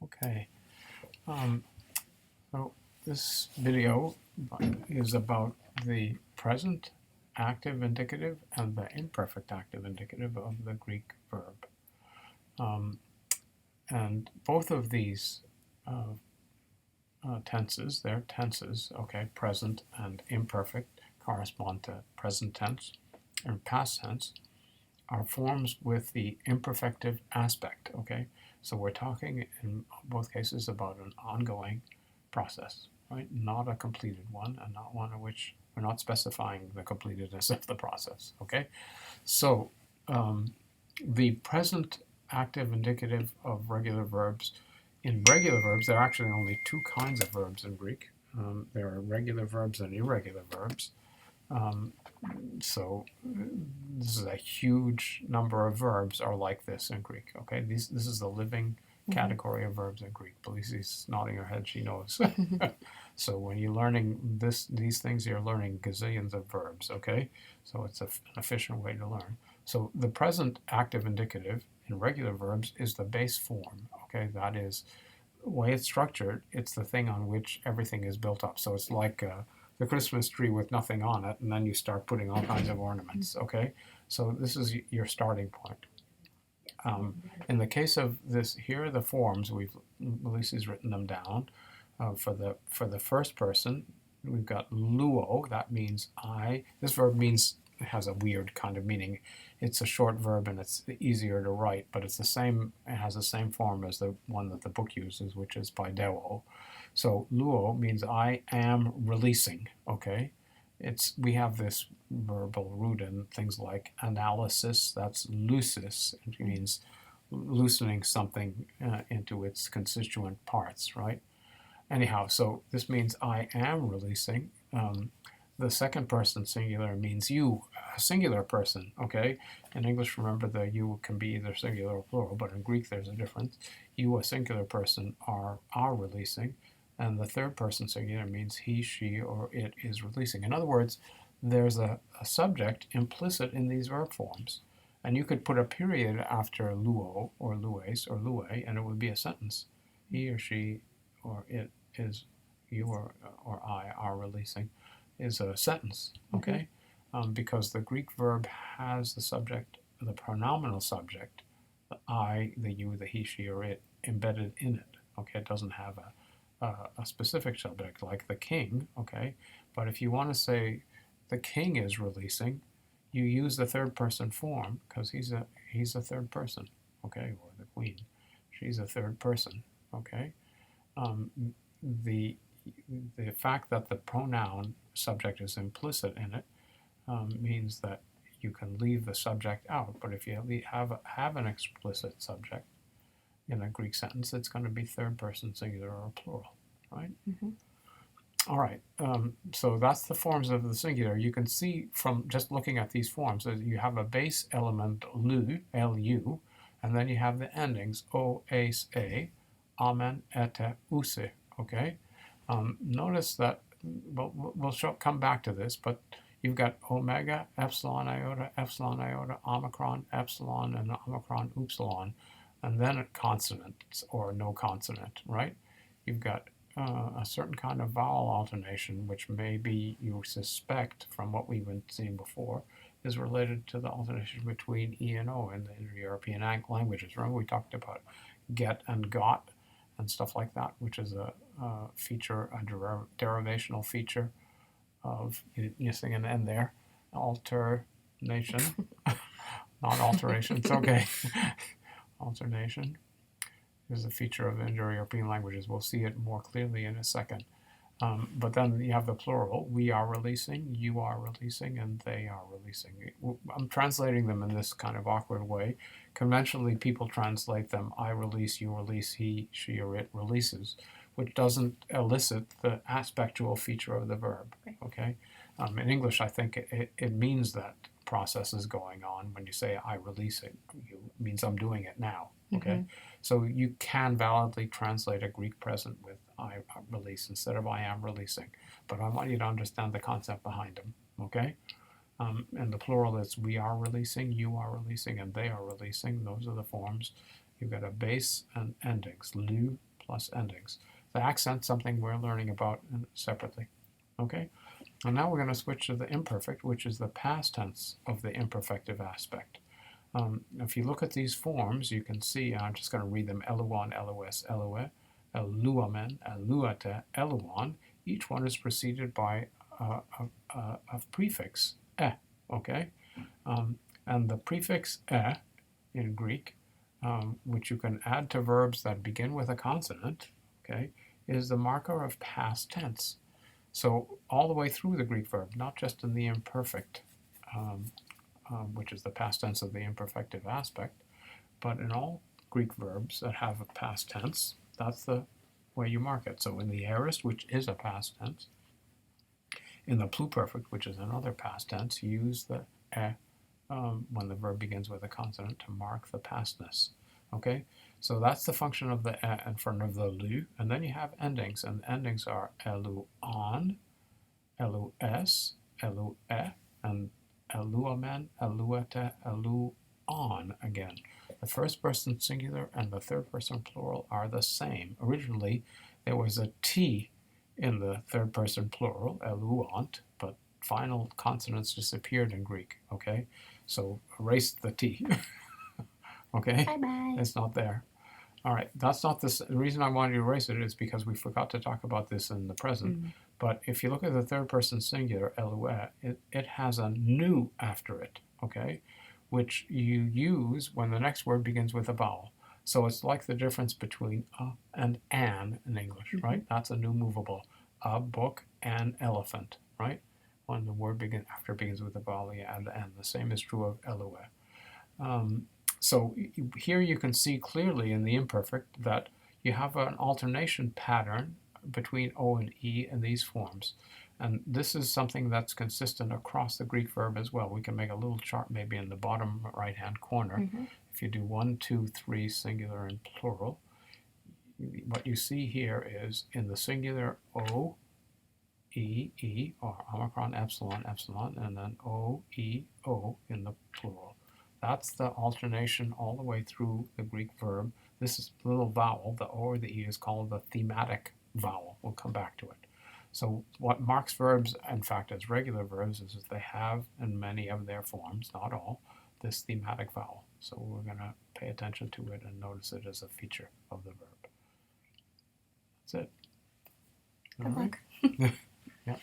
Okay. So this video is about the present active indicative and the imperfect active indicative of the Greek verb. And both of these tenses, they're tenses, okay, present and imperfect, correspond to present tense and past tense, are forms with the imperfective aspect, okay? So we're talking in both cases about an ongoing process, right? Not a completed one, and not one in which we're not specifying the completedness of the process, okay? So the present active indicative of regular verbs, in regular verbs, there are actually only two kinds of verbs in Greek. There are regular verbs and irregular verbs. So this is a huge number of verbs are like this in Greek, okay? This is the living category of verbs in Greek. Belisi's nodding her head, she knows. So when you're learning these things, you're learning gazillions of verbs, okay? So it's an efficient way to learn. So the present active indicative in regular verbs is the base form, okay? That is, the way it's structured, it's the thing on which everything is built up. So it's like the Christmas tree with nothing on it, and then you start putting all kinds of ornaments, okay? So this is your starting point. In the case of this, here are the forms. Belisi's written them down. For the first person, we've got luo, that means I. This verb has a weird kind of meaning. It's a short verb and it's easier to write, but it has the same form as the one that the book uses, which is paideo. So luo means I am releasing, okay? We have this verbal root in things like analysis, that's lucis, it means loosening something into its constituent parts, right? Anyhow, so this means I am releasing. The second person singular means you, a singular person, okay? In English, remember, the you can be either singular or plural, but in Greek there's a difference. You, a singular person, are releasing, and the third person singular means he, she, or it is releasing. In other words, there's a subject implicit in these verb forms. And you could put a period after luo, or lues, or lue, and it would be a sentence. He or she, or it is, you or I are releasing, is a sentence, okay? Because the Greek verb has the subject, the pronominal subject, the I, the you, the he, she, or it, embedded in it, okay? It doesn't have a specific subject like the king, okay? But if you want to say the king is releasing, you use the third person form because he's a third person, okay? Or the queen, she's a third person, okay? The fact that the pronoun subject is implicit in it means that you can leave the subject out. But if you have an explicit subject in a Greek sentence, it's going to be third person singular or plural, right? All right, so that's the forms of the singular. You can see from just looking at these forms that you have a base element lu, lu, and then you have the endings o, ace, a, amen, ete, use, okay? Notice that, we'll come back to this, but you've got omega, epsilon, iota, omicron, epsilon, and omicron, upsilon, and then a consonant or no consonant, right? You've got a certain kind of vowel alternation, which maybe you suspect from what we've been seeing before is related to the alternation between E and O in the Indo-European languages. Remember we talked about get and got and stuff like that, which is a feature, a derivational feature of, you're seeing an N there, alternation, not alteration, it's okay. Alternation is a feature of Indo-European languages. We'll see it more clearly in a second. But then you have the plural. We are releasing, you are releasing, and they are releasing. I'm translating them in this kind of awkward way. Conventionally, people translate them, I release, you release, he, she, or it releases, which doesn't elicit the aspectual feature of the verb, okay? In English, I think it means that process is going on. When you say I release it, it means I'm doing it now, okay? So you can validly translate a Greek present with I release instead of I am releasing. But I want you to understand the concept behind them, okay? And the plural is we are releasing, you are releasing, and they are releasing. Those are the forms. You've got a base and endings, lu plus endings. The accent, something we're learning about separately. Okay? And now we're going to switch to the imperfect, which is the past tense of the imperfective aspect. If you look at these forms, you can see, I'm just going to read them, eluon, elus, elue, eluamen, eluate, eluon. Each one is preceded by a prefix, e, okay? And the prefix e in Greek, which you can add to verbs that begin with a consonant, okay, is the marker of past tense. So all the way through the Greek verb, not just in the imperfect, which is the past tense of the imperfective aspect, but in all Greek verbs that have a past tense, that's the way you mark it. So in the aorist, which is a past tense, in the pluperfect, which is another past tense, you use the e when the verb begins with a consonant to mark the pastness. Okay, so that's the function of the e in front of the lu, and then you have endings, and the endings are eluon, elus, elue, and eluamen, eluete, eluon again. The first person singular and the third person plural are the same. Originally, there was a T in the third person plural, eluont, but final consonants disappeared in Greek, okay? So erase the T, okay? Bye-bye. It's not there. All right, that's not the reason I wanted to erase it is because we forgot to talk about this in the present. But if you look at the third person singular, elue, it has a nu after it, okay, which you use when the next word begins with a vowel. So it's like the difference between a and an in English, right? That's a new movable. A book, an elephant, right? When the word begins with a vowel, you add the n. The same is true of elue. So here you can see clearly in the imperfect that you have an alternation pattern between O and E in these forms. And this is something that's consistent across the Greek verb as well. We can make a little chart maybe in the bottom right-hand corner. If you do 1, 2, 3, singular and plural, what you see here is in the singular O, E, E, or omicron, epsilon, epsilon, and then O, E, O in the plural. That's the alternation all the way through the Greek verb. This is the little vowel, the O or the E is called the thematic vowel. We'll come back to it. So what marks verbs, in fact, as regular verbs is that they have, in many of their forms, not all, this thematic vowel. So we're going to pay attention to it and notice it as a feature of the verb. That's it. Good luck. Yep.